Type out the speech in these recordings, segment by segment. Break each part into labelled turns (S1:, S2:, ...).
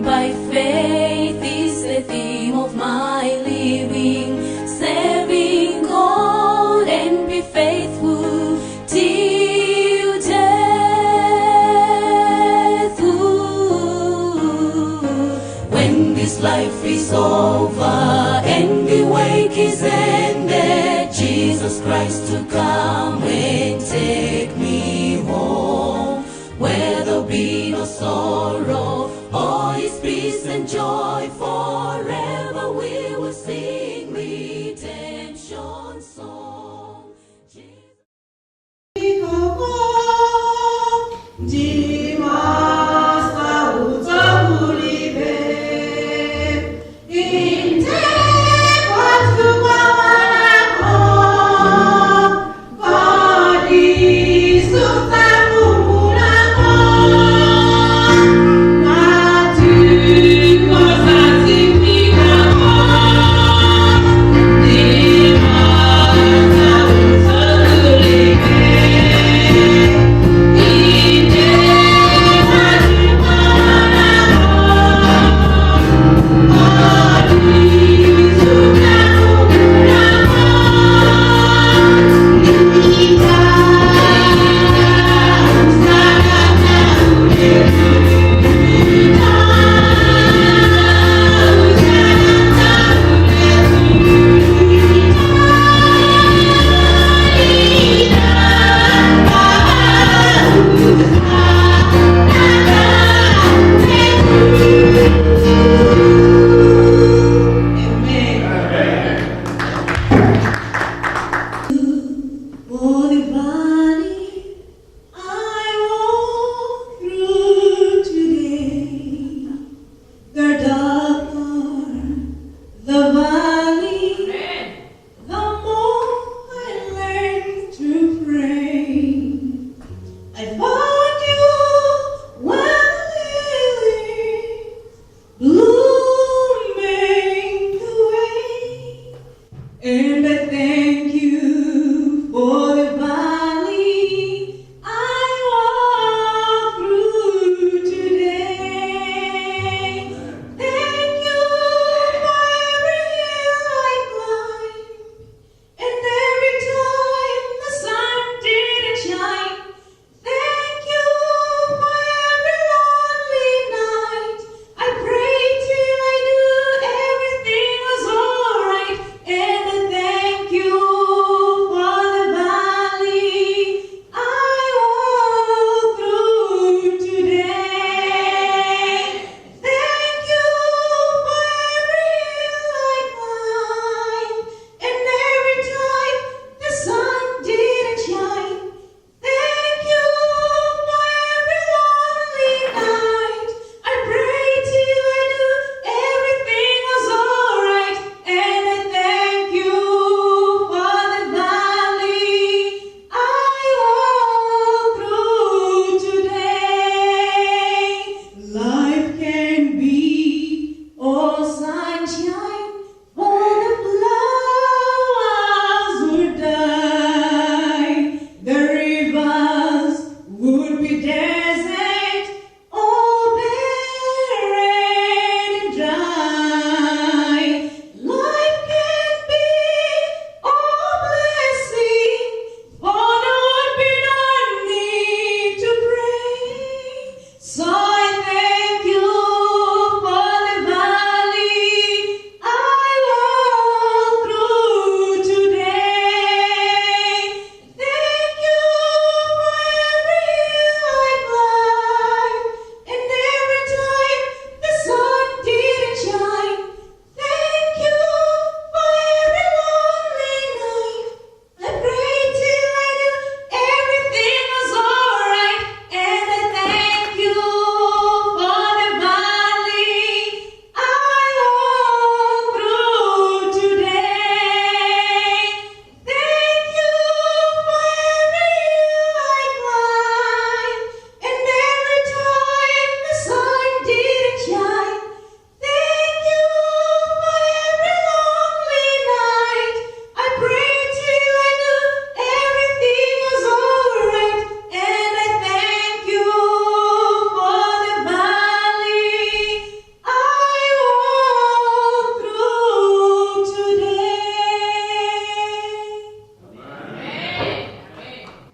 S1: by faith is the theme of my living, serving God and be faithful till death. When this life is over and the wake is ended, Jesus Christ to come and take me home, where there'll be no sorrow, all is peace and joy. Forever we will sing redemption song.
S2: Significa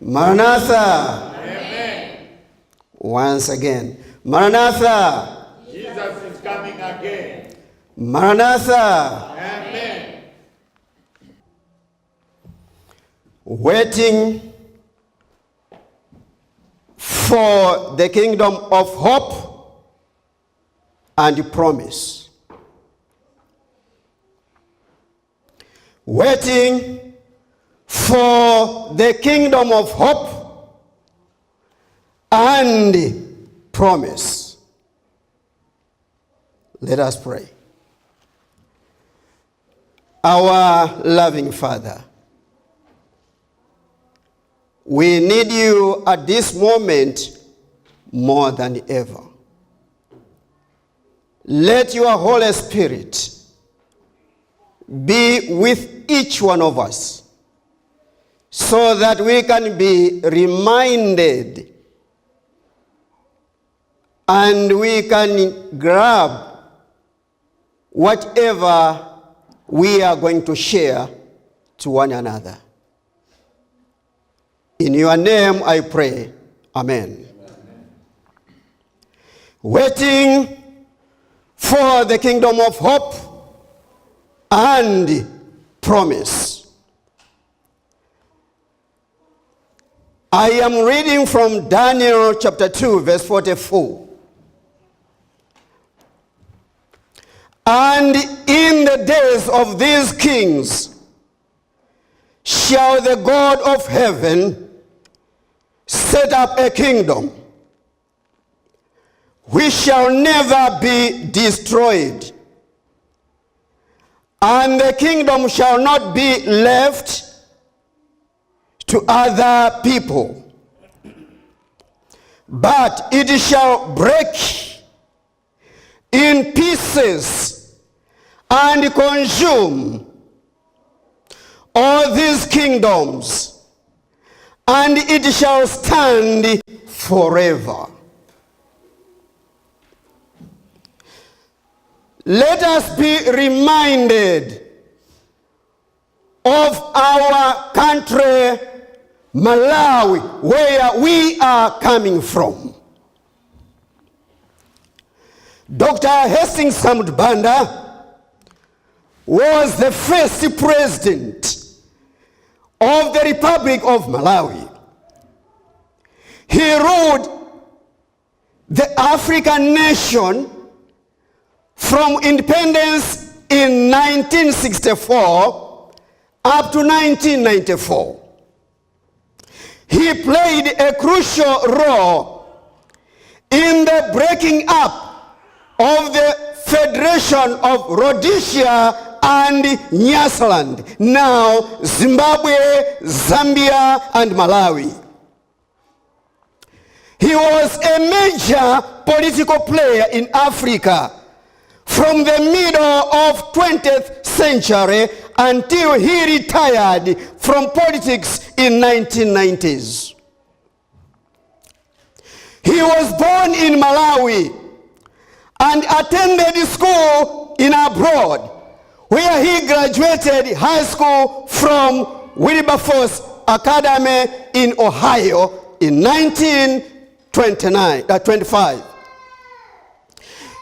S2: Maranatha.
S3: Amen.
S2: Once again. Maranatha.
S3: Jesus is coming again.
S2: Maranatha.
S3: Amen.
S2: Waiting for the kingdom of hope and promise. Waiting for the kingdom of hope and promise. Let us pray. Our loving Father, we need you at this moment more than ever. Let your Holy Spirit be with each one of us so that we can be reminded and we can grab whatever we are going to share to one another. In your name I pray. Amen. Amen. Waiting for the kingdom of hope and promise. I am reading from Daniel chapter 2, verse 44. And in the days of these kings shall the God of heaven set up a kingdom which shall never be destroyed, and the kingdom shall not be left to other people, but it shall break in pieces and consume all these kingdoms, and it shall stand forever. Let us be reminded of our country, Malawi, where we are coming from. Dr. Hastings Kamut Banda was the first president of the Republic of Malawi. He ruled the African nation from independence in 1964 up to 1994. He played a crucial role in the breaking up of the Federation of Rhodesia and Nyasaland, now Zimbabwe, Zambia, and Malawi. He was a major political player in Africa from the middle of 20th century until he retired from politics in 1990s. He was born in Malawi and attended school in abroad, where he graduated high school from Wilberforce Academy in Ohio in 1925.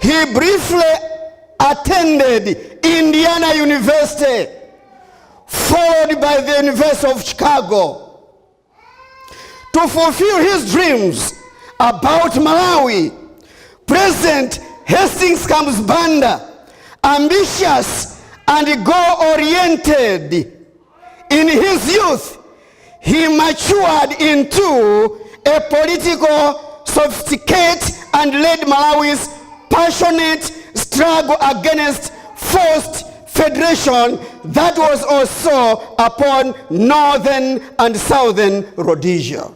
S2: He briefly attended Indiana University, followed by the University of Chicago. To fulfill his dreams about Malawi, President Hastings Kamut Banda, ambitious and goal-oriented in his youth, he matured into a political sophisticate and led Malawi's passionate struggle against forced federation that was also upon northern and southern Rhodesia.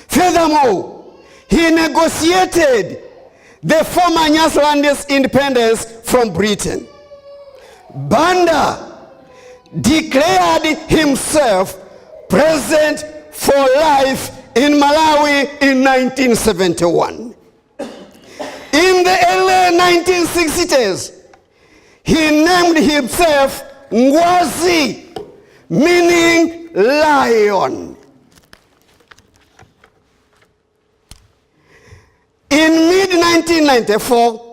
S2: Furthermore, he negotiated the former Nyasaland's independence from Britain. Banda declared himself president for life in Malawi in 1971. In the early 1960s, he named himself Ngwazi, meaning lion. In mid-1994,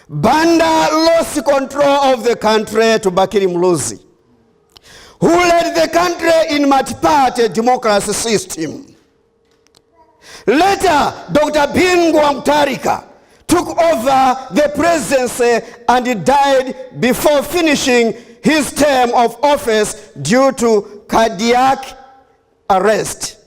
S2: Banda lost control of the country to Bakiri Muluzi, who led the country in multi-party democracy system. Later, Dr. Bingwa Mutharika took over the presidency and he died before finishing his term of office due to cardiac arrest.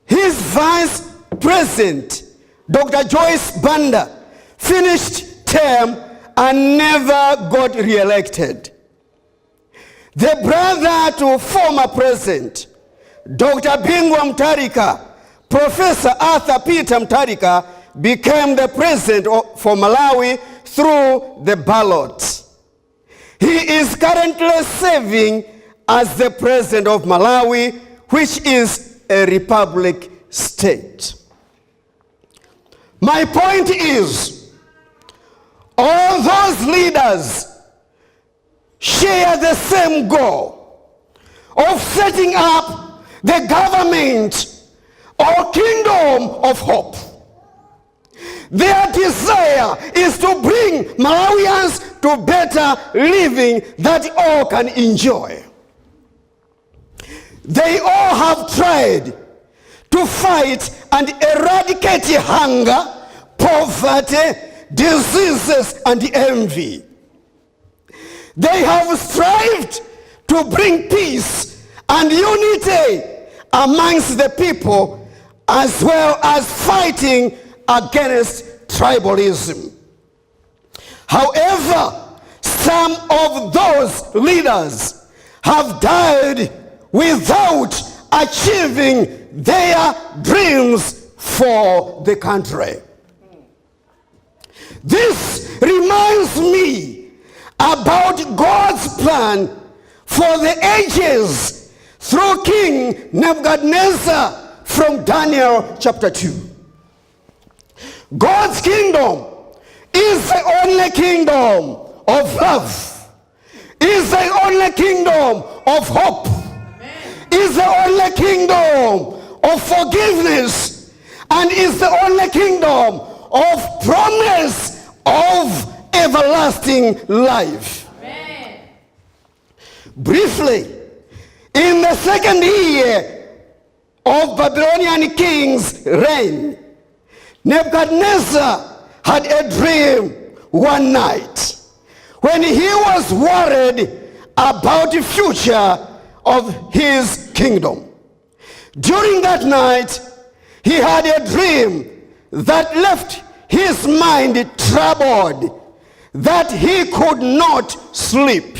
S2: His vice president, Dr. Joyce Banda, finished term and never got re-elected. The brother to former president, Dr. Bingwa Mutharika, Professor Arthur Peter Mutharika, became the president for Malawi through the ballot. He is currently serving as the president of Malawi, which is a republic state. My point is, all those leaders share the same goal of setting up the government or kingdom of hope. Their desire is to bring Malawians to better living that all can enjoy. They all have tried to fight and eradicate hunger, poverty, diseases, and envy. They have strived to bring peace and unity amongst the people, as well as fighting against tribalism. However, some of those leaders have died without achieving their dreams for the country. This reminds me about God's plan for the ages through King Nebuchadnezzar from Daniel chapter 2. God's kingdom is the only kingdom of love, is the only kingdom of hope, is the only kingdom of forgiveness, and is the only kingdom of promise of everlasting life. Amen. Briefly, in the second year of Babylonian king's reign, Nebuchadnezzar had a dream one night when he was worried about the future of his kingdom. During that night, he had a dream that left his mind troubled, that he could not sleep.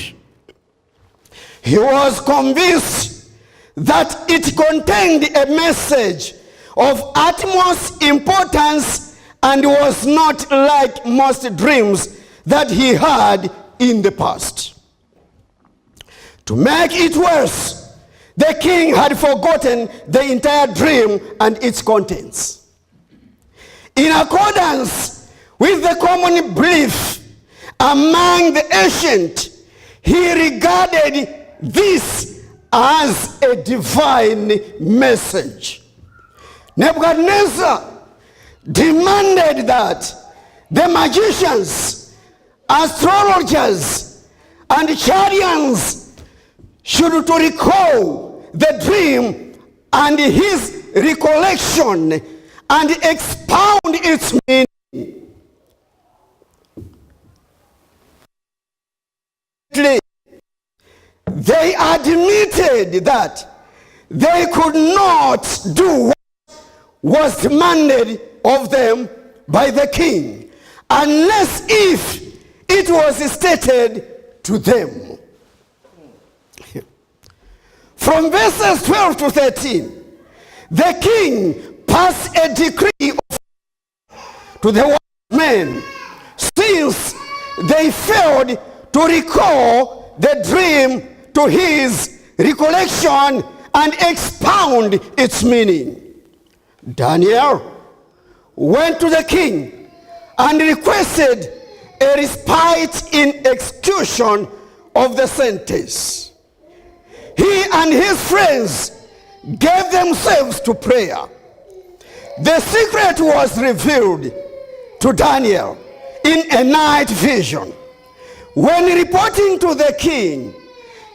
S2: He was convinced that it contained a message of utmost importance and was not like most dreams that he had in the past. To make it worse, the king had forgotten the entire dream and its contents. In accordance with the common belief among the ancient, he regarded this as a divine message. Nebuchadnezzar demanded that the magicians, astrologers, and Chaldeans should to recall the dream and his recollection and expound its meaning. They admitted that they could not do what was demanded of them by the king unless if it was stated to them. From verses 12 to 13, the king passed a decree to the wise men, since they failed to recall the dream to his recollection and expound its meaning. Daniel went to the king and requested a respite in execution of the sentence. He and his friends gave themselves to prayer. The secret was revealed to Daniel in a night vision. When reporting to the king,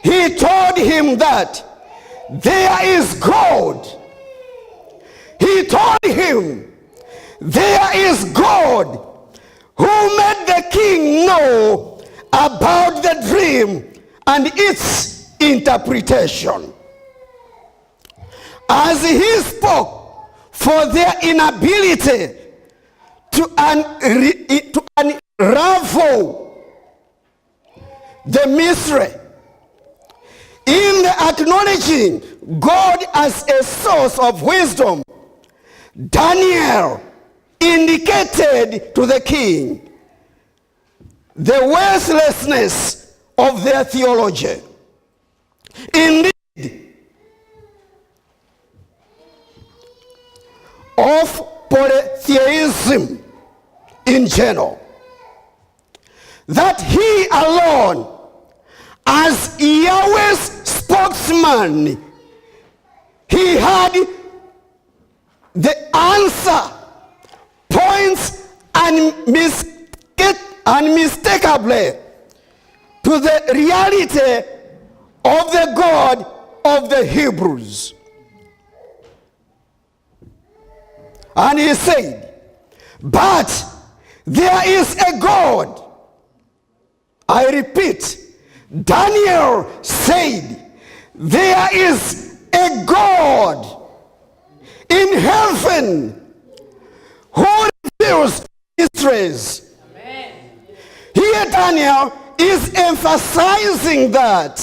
S2: he told him that there is God. He told him there is God who made the king know about the dream and its interpretation. As he spoke for their inability to unravel the mystery, in the acknowledging God as a source of wisdom, Daniel indicated to the king the worthlessness of their theology. Indeed, of polytheism in general. That he alone, as Yahweh's spokesman, he had the answer, points unmistakably to the reality of the God of the Hebrews. And he said, but there is a God. I repeat, Daniel said, there is a God in heaven who reveals mysteries. Amen. Here Daniel is emphasizing that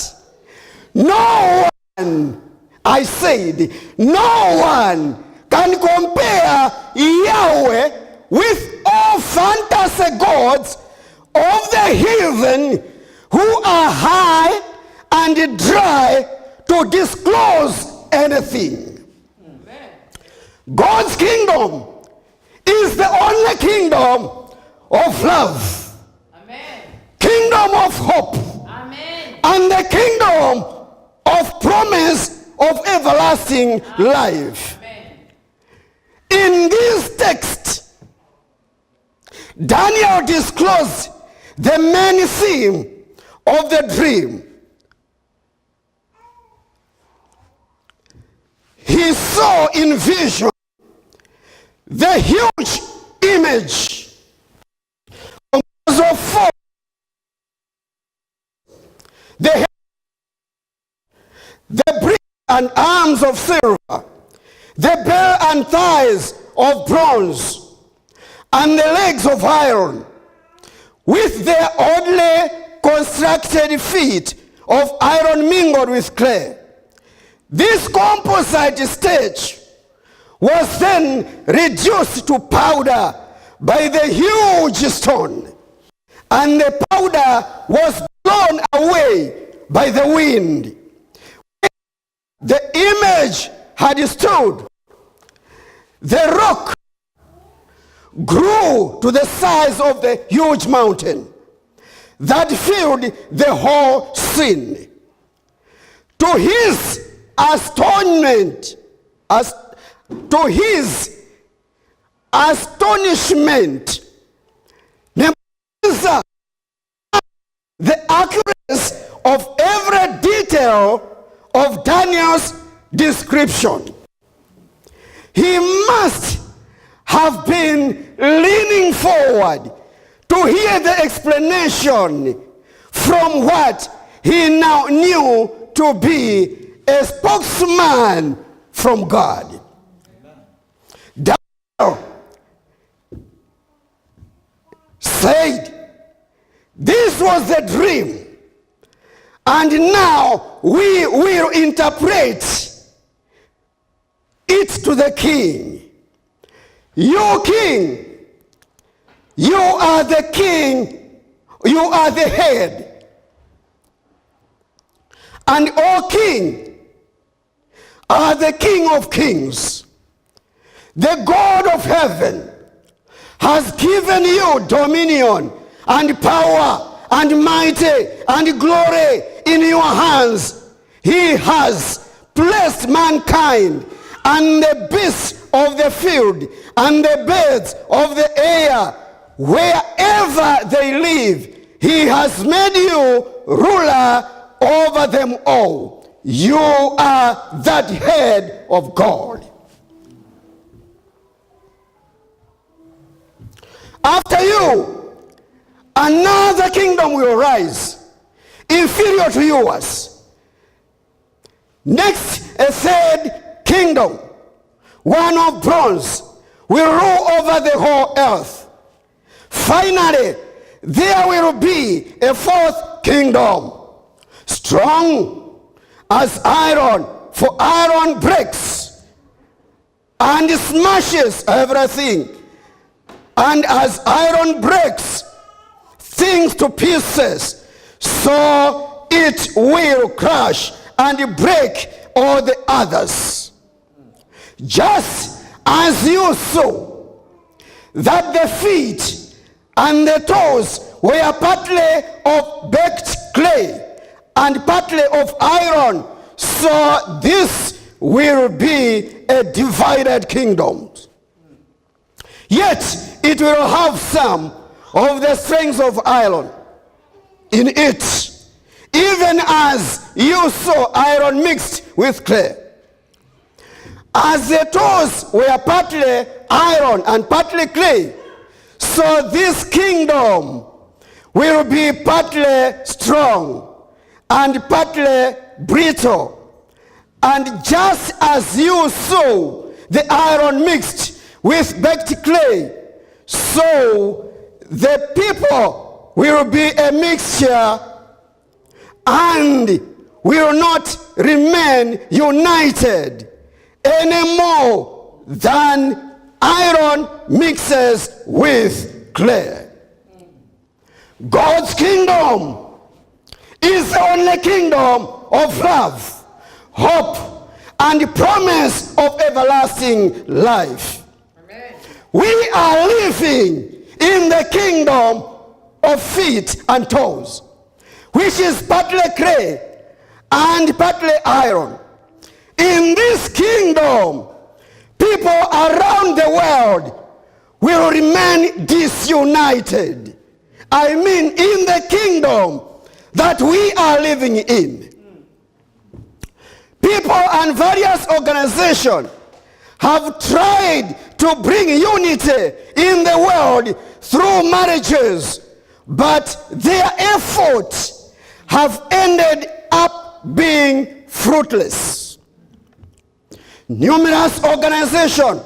S2: no one, I said, no one can compare Yahweh with all fantasy gods of the heathen who are high and dry to disclose anything. Amen. God's kingdom is the only kingdom of love. Amen. Kingdom of hope. Amen. And the kingdom of promise of everlasting life. Amen. In this text, Daniel disclosed the main theme of the dream. He saw in vision the huge image of four, the breast and arms of silver, the belly and thighs of bronze, and the legs of iron, with their oddly constructed feet of iron mingled with clay. This composite stage was then reduced to powder by the huge stone, and the powder was blown away by the wind. The image had stood. The rock grew to the size of the huge mountain that filled the whole scene. To his astonishment, Nebuchadnezzar, the accuracy of every detail of Daniel's description. He must have been leaning forward to hear the explanation from what he now knew to be a spokesman from God. Daniel said, this was the dream, and now we will interpret it to the king. You king, you are the king, you are the head. And O king, are the King of kings. The God of heaven has given you dominion and power and mighty and glory in your hands. He has placed mankind and the beasts of the field and the birds of the air, wherever they live. He has made you ruler over them all. You are that head of God. After you, another kingdom will rise, inferior to yours. Next, a third kingdom, one of bronze, will rule over the whole earth. Finally, there will be a fourth kingdom, strong as iron, for iron breaks and smashes everything. And as iron breaks things to pieces, so it will crush and break all the others. Just as you saw that the feet and the toes were partly of baked clay and partly of iron, so this will be a divided kingdom. Yet it will have some of the strength of iron in it, even as you saw iron mixed with clay. As the toes were partly iron and partly clay, so this kingdom will be partly strong and partly brittle. And just as you saw the iron mixed with baked clay, so the people will be a mixture and will not remain united any more than iron mixes with clay. God's kingdom is the only kingdom of love, hope, and promise of everlasting life. We are living in the kingdom of feet and toes, which is partly clay and partly iron. In this kingdom, people around the world will remain disunited. I mean, in the kingdom that we are living in. People and various organizations have tried to bring unity in the world through marriages, but their efforts have ended up being fruitless. Numerous organizations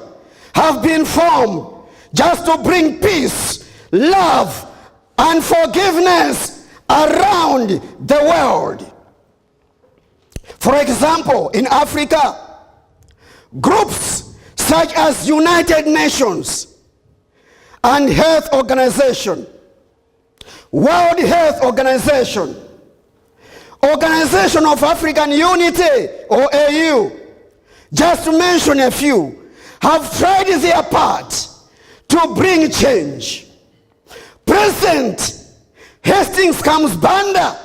S2: have been formed just to bring peace, love, and forgiveness around the world. For example, in Africa, groups such as United Nations and Health Organization, World Health Organization, Organization of African Unity, or AU, just to mention a few, have tried their part to bring change. President Hastings Comes Banda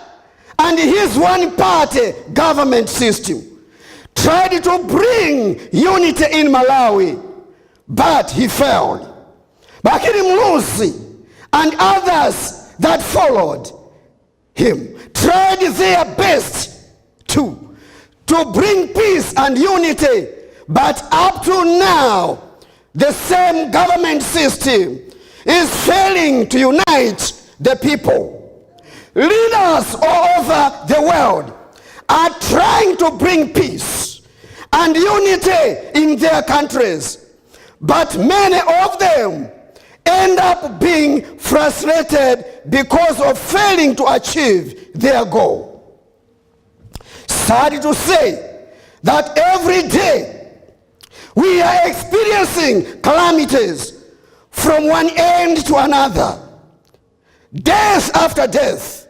S2: and his one-party government system tried to bring unity in Malawi, but he failed. Bakiri Mlusi and others that followed him tried their best to bring peace and unity, but up to now, the same government system is failing to unite the people. Leaders all over the world are trying to bring peace and unity in their countries, but many of them end up being frustrated because of failing to achieve their goal. Sad to say that every day we are experiencing calamities from one end to another. Death after death,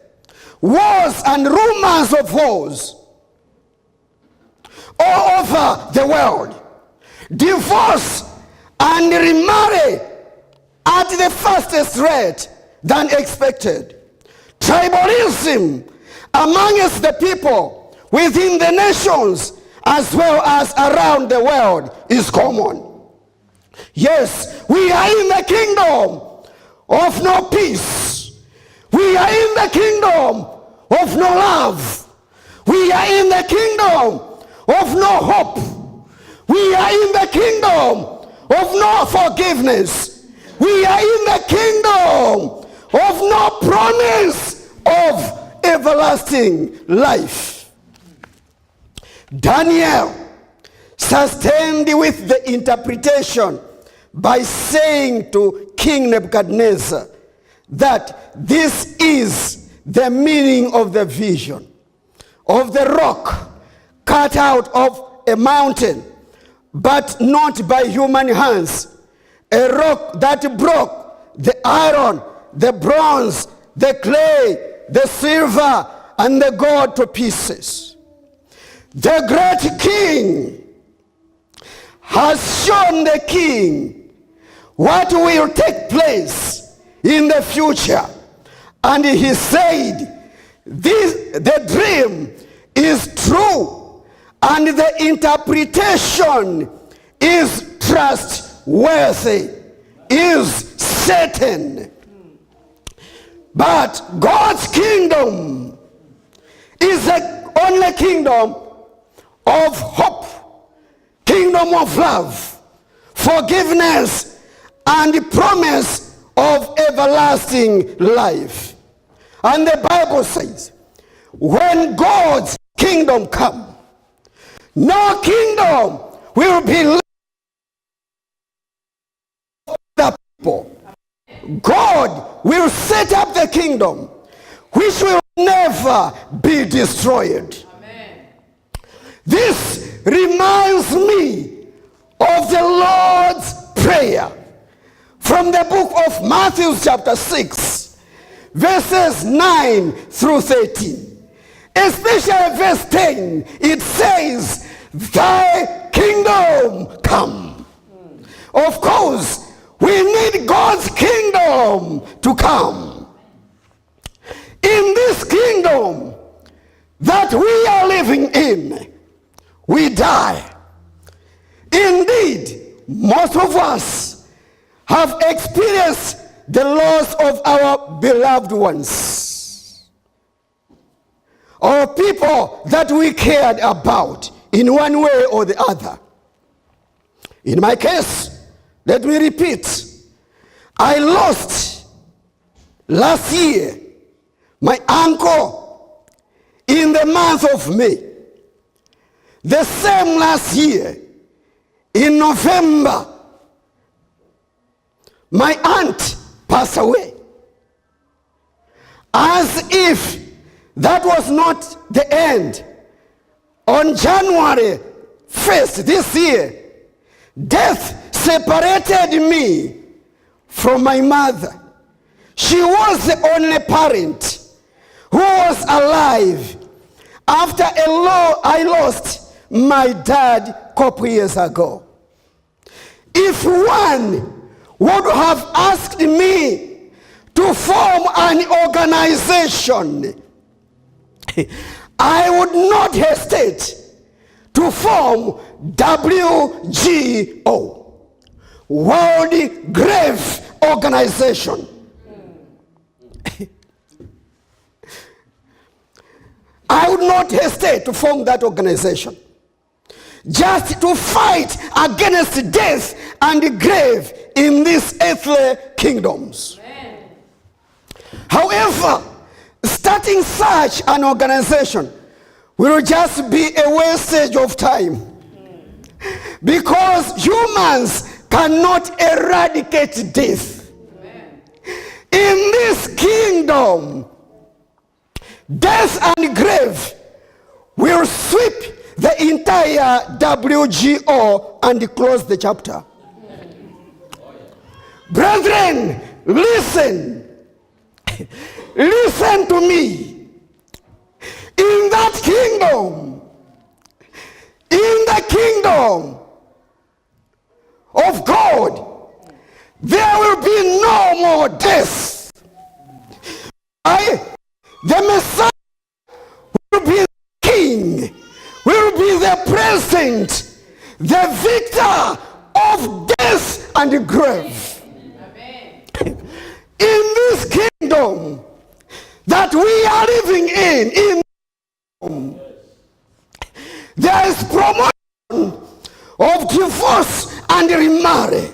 S2: wars and rumors of wars all over the world, divorce and remarry at the fastest rate than expected, Tribalism amongst the people within the nations as well as around the world is common. Yes, we are in the kingdom of no peace. We are in the kingdom of no love. We are in the kingdom of no hope. We are in the kingdom of no forgiveness. We are in the kingdom of no promise of everlasting life. Daniel sustained with the interpretation by saying to King Nebuchadnezzar that this is the meaning of the vision of the rock cut out of a mountain, but not by human hands, a rock that broke the iron, the bronze, the clay, the silver, and the gold to pieces. The great king has shown the king what will take place in the future. And he said, the dream is true and the interpretation is trustworthy, is certain. But God's kingdom is the only kingdom of hope, kingdom of love, forgiveness, and the promise of everlasting life. And the Bible says, when God's kingdom comes, no kingdom will be left for the people. God will set up the kingdom which will never be destroyed. Amen. This reminds me of the Lord's Prayer from the book of Matthew chapter 6, verses 9 through 13. Especially verse 10, it says, thy kingdom come. Of course, we need God's kingdom to come. In this kingdom that we are living in, we die. Indeed, most of us have experienced the loss of our beloved ones, or people that we cared about in one way or the other. In my case, let me repeat, I lost last year my uncle in the month of May. The same last year, in November, my aunt passed away. As if that was not the end, on January 1st this year, death separated me from my mother. She was the only parent who was alive after I lost my dad a couple years ago. If one would have asked me to form an organization, I would not hesitate to form WGO, World Grave Organization. I would not hesitate to form that organization, just to fight against death and the grave in these earthly kingdoms. Amen. However, starting such an organization will just be a wastage of time, because humans cannot eradicate death. Amen. In this kingdom, death and grave will sweep the entire WGO and close the chapter. Brethren, listen. Listen to me. In that kingdom, in the kingdom of God, there will be no more death. represent the victor of death and the grave. Amen. In this kingdom that we are living in there is promotion of divorce and remarry.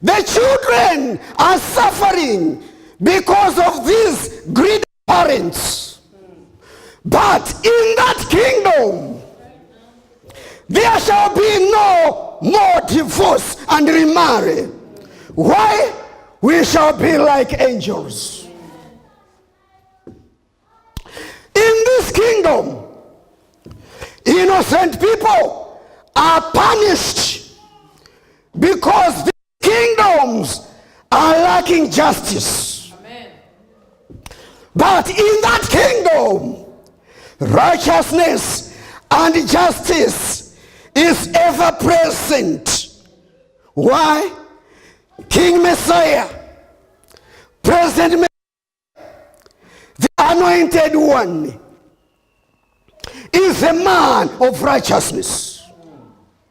S2: The children are suffering because of these greedy parents. But in that kingdom, there shall be no more divorce and remarry. Why? We shall be like angels. In this kingdom, innocent people are punished because the kingdoms are lacking justice. Amen. But in that kingdom, righteousness and justice is ever present. Why? King Messiah, President Messiah, the anointed one, is a man of righteousness.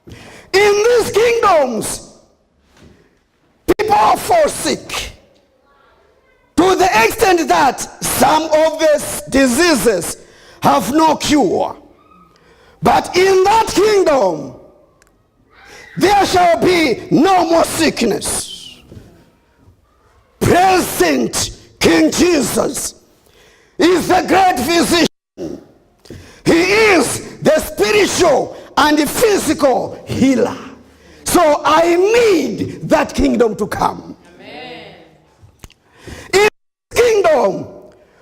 S2: In these kingdoms, people fall sick to the extent that some of these diseases have no cure. But in that kingdom, there shall be no more sickness. Present King Jesus is the great physician. He is the spiritual and the physical healer. So I need that kingdom to come. Amen. In this kingdom,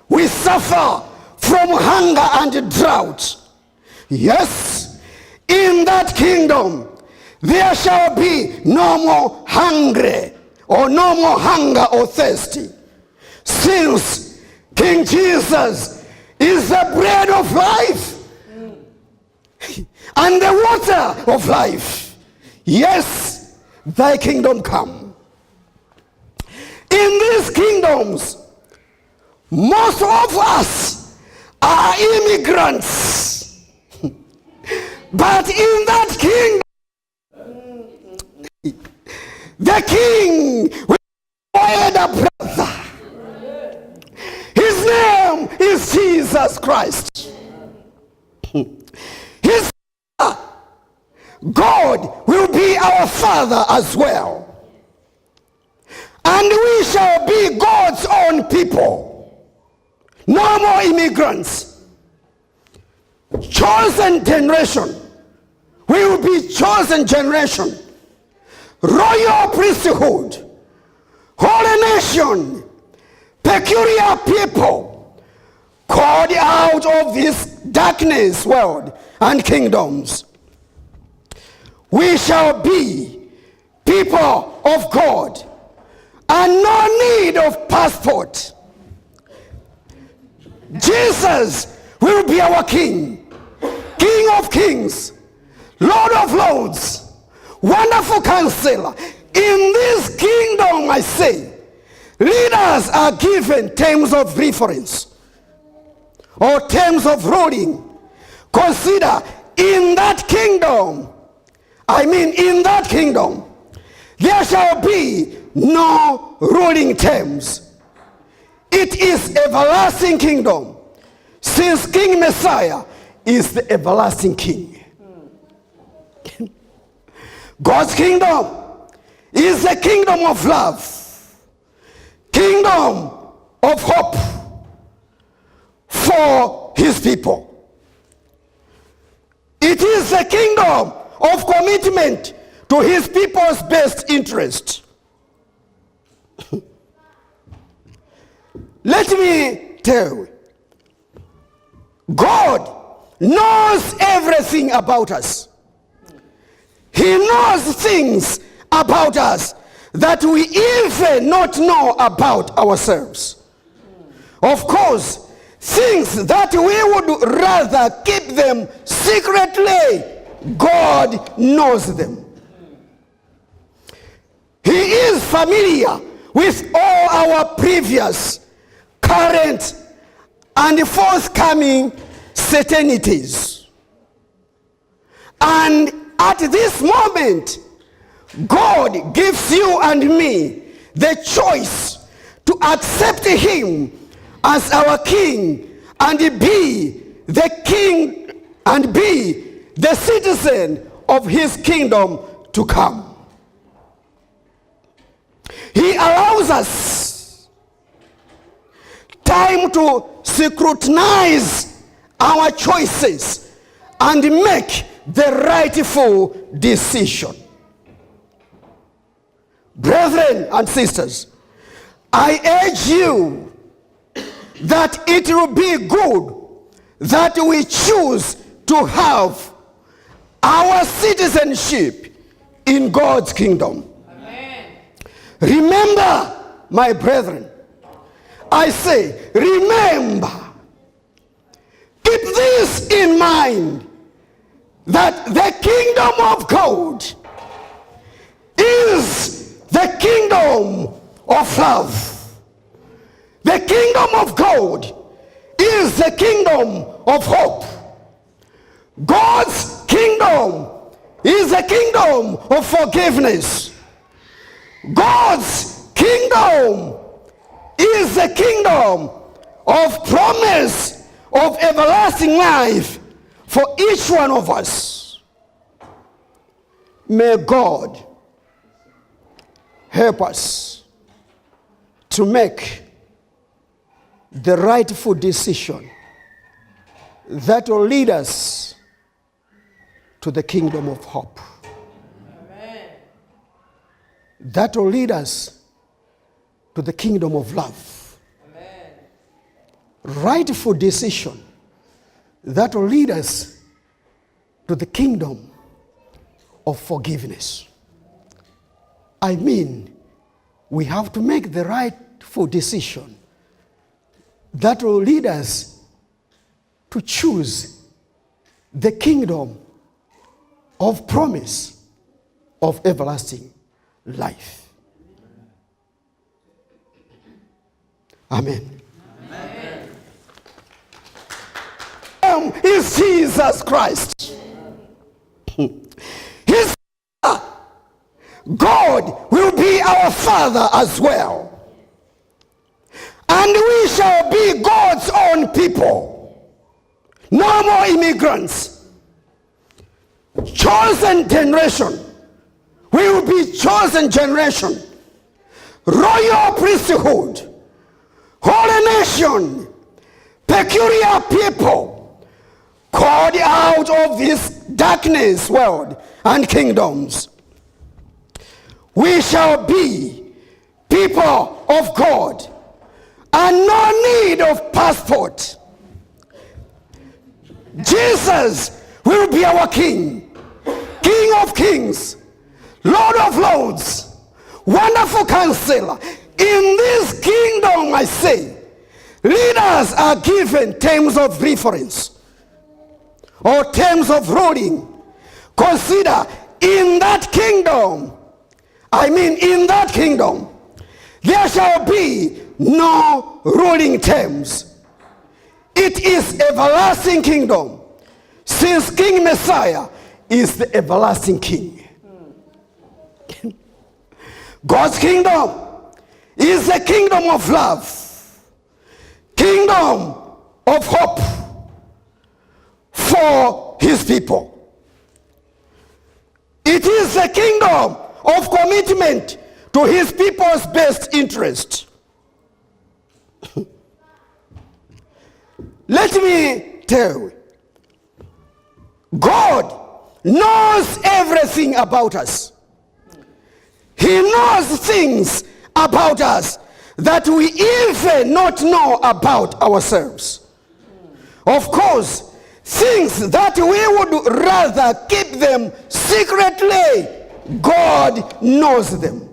S2: we suffer from hunger and drought. Yes, in that kingdom, there shall be no more hungry or no more hunger or thirsty. Since King Jesus is the bread of life and the water of life. Yes, thy kingdom come. In these kingdoms, most of us are immigrants. But in that kingdom, the king will be our elder brother. His name is Jesus Christ. His God will be our Father as well. And we shall be God's own people. No more immigrants. Chosen generation. We will be chosen generation. Royal priesthood. Holy nation. Peculiar people. Called out of this darkness world and kingdoms. We shall be people of God and no need of passport. Jesus will be our King, King of kings, Lord of lords, wonderful counselor. In this kingdom, I say, leaders are given terms of reference or terms of ruling. Consider in that kingdom, in that kingdom, there shall be no ruling terms. It is everlasting kingdom, since King Messiah is the everlasting King. God's kingdom is the kingdom of love, kingdom of hope for his people. It is the kingdom of commitment to his people's best interest. Let me tell you, God knows everything about us. He knows things about us that we even not know about ourselves. Of course, things that we would rather keep them secretly, God knows them. He is familiar with all our previous, current, and forthcoming certainties. And at this moment, God gives you and me the choice to accept him as our king and be the king and be the citizen of his kingdom to come. He allows us time to scrutinize our choices and make the rightful decision. Brethren and sisters, I urge you that it will be good that we choose to have our citizenship in God's kingdom. Amen. Remember, my brethren, I say, remember, keep this in mind, that the kingdom of God is the kingdom of love. The kingdom of God is the kingdom of hope. God's kingdom is the kingdom of forgiveness. God's kingdom is the kingdom of promise of everlasting life for each one of us. May God help us to make the rightful decision that will lead us to the kingdom of hope. Amen. That will lead us to the kingdom of love. Amen. Rightful decision that will lead us to the kingdom of forgiveness. I mean, we have to make the rightful decision that will lead us to choose the kingdom of promise of everlasting life. Amen. Amen. Is Jesus Christ. His God will be our Father as well. And we shall be God's own people. No more immigrants. Chosen generation. We will be chosen generation. Royal priesthood. Holy nation. Peculiar people. Called out of this darkness world and kingdoms. We shall be people of God. And no need of passport. Jesus will be our King. King of kings. Lord of lords. Wonderful Counselor. In this kingdom, I say, leaders are given terms of reference. Or terms of ruling. Consider, in that kingdom, in that kingdom, there shall be no ruling terms. It is everlasting kingdom, since King Messiah is the everlasting King. God's kingdom is the kingdom of love, kingdom of hope for his people. It is the kingdom of commitment to his people's best interest. Let me tell you, God knows everything about us. He knows things about us that we even not know about ourselves. Of course, things that we would rather keep them secretly, God knows them.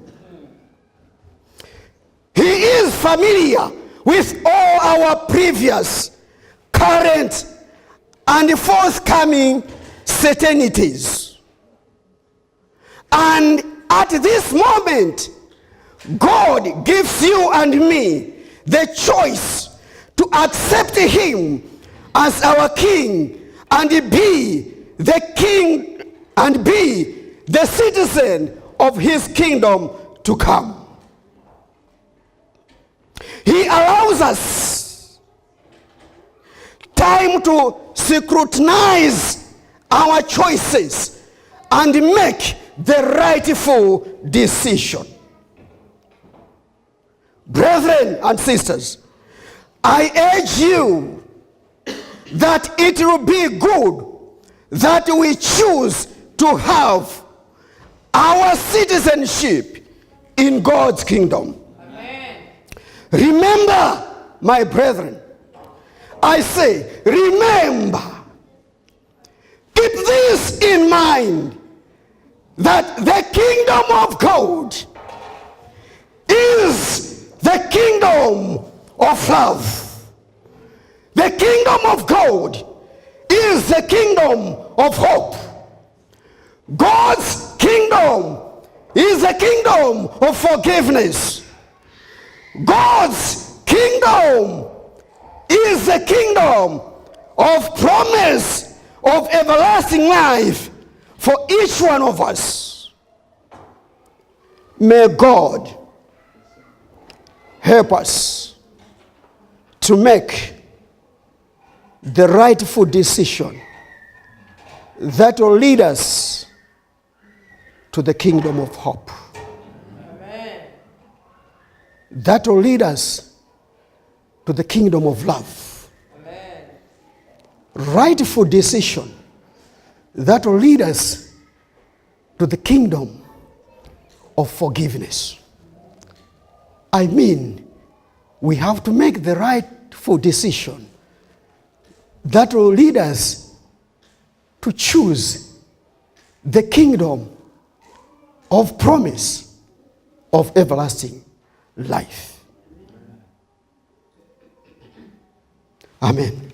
S2: He is familiar with all our previous, current, and forthcoming certainties. And at this moment, God gives you and me the choice to accept him as our King and be the King and be the citizen of his kingdom to come. He allows us time to scrutinize our choices and make the rightful decision. Brethren and sisters, I urge you that it will be good that we choose to have our citizenship in God's kingdom.
S3: Amen.
S2: Remember, my brethren, I say, remember, keep this in mind, that the kingdom of God is the kingdom of love. The kingdom of God is the kingdom of hope. God's kingdom is the kingdom of forgiveness. God's kingdom is the kingdom of promise of everlasting life for each one of us. May God help us to make the rightful decision that will lead us to the kingdom of hope.
S3: Amen.
S2: That will lead us to the kingdom of love.
S3: Amen.
S2: Rightful decision that will lead us to the kingdom of forgiveness. I mean, we have to make the rightful decision that will lead us to choose the kingdom of promise of everlasting life. Amen.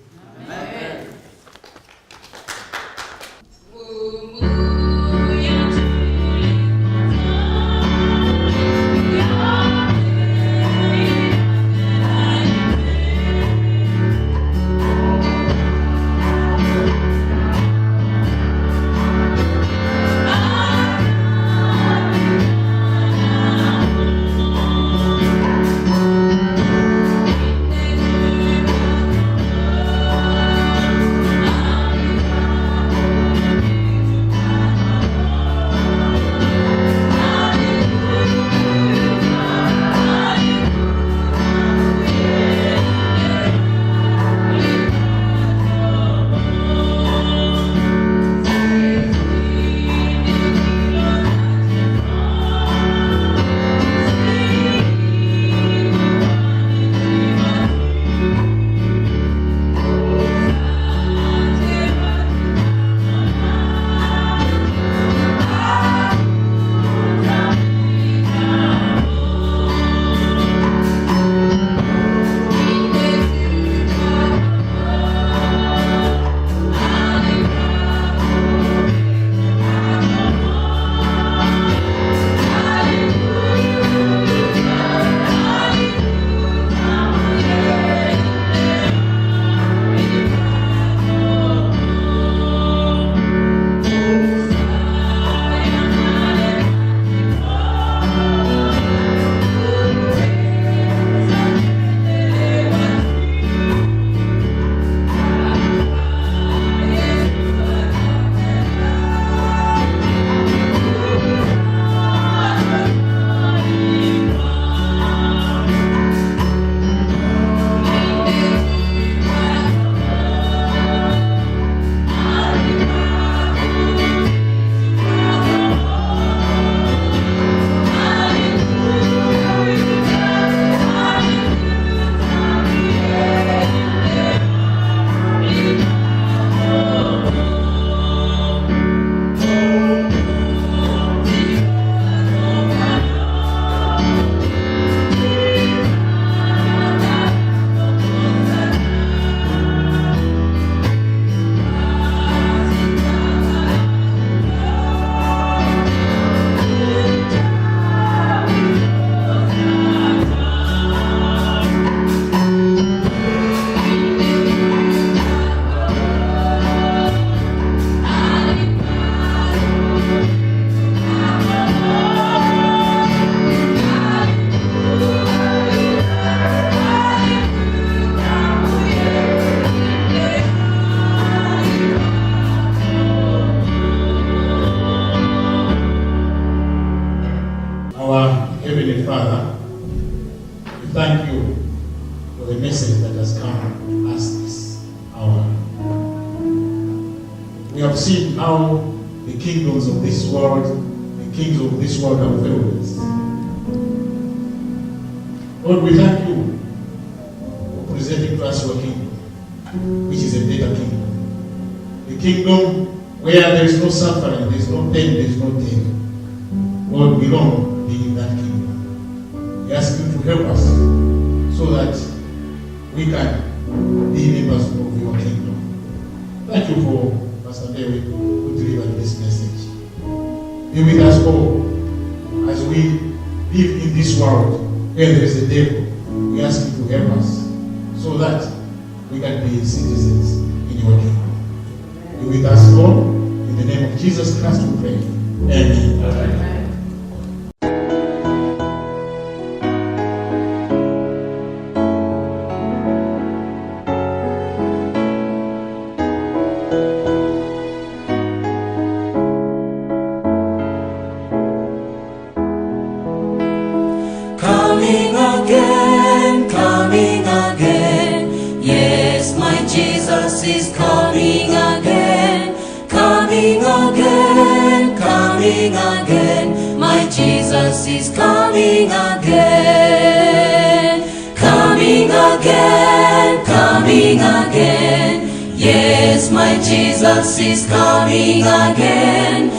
S4: thank you for the message that has come us this hour. We have seen how the kingdoms of this world, the kings of this world have failed us. Lord, we thank you for presenting to us your kingdom, which is a better kingdom. The kingdom where there is no suffering, there is no pain, there is no death. Lord, we long to be in that kingdom. We ask you to help us so that we can be members of your kingdom. Thank you for Pastor David who delivered this message. Be with us all as we live in this world where there is a devil. We ask you to help us so that we can be citizens in your kingdom. Be with us all. In the name of Jesus Christ we pray. Amen. Amen.
S1: Coming again, yes, my Jesus is coming again, coming again, coming again, my Jesus is coming again, coming again, coming again, yes, my Jesus is coming again,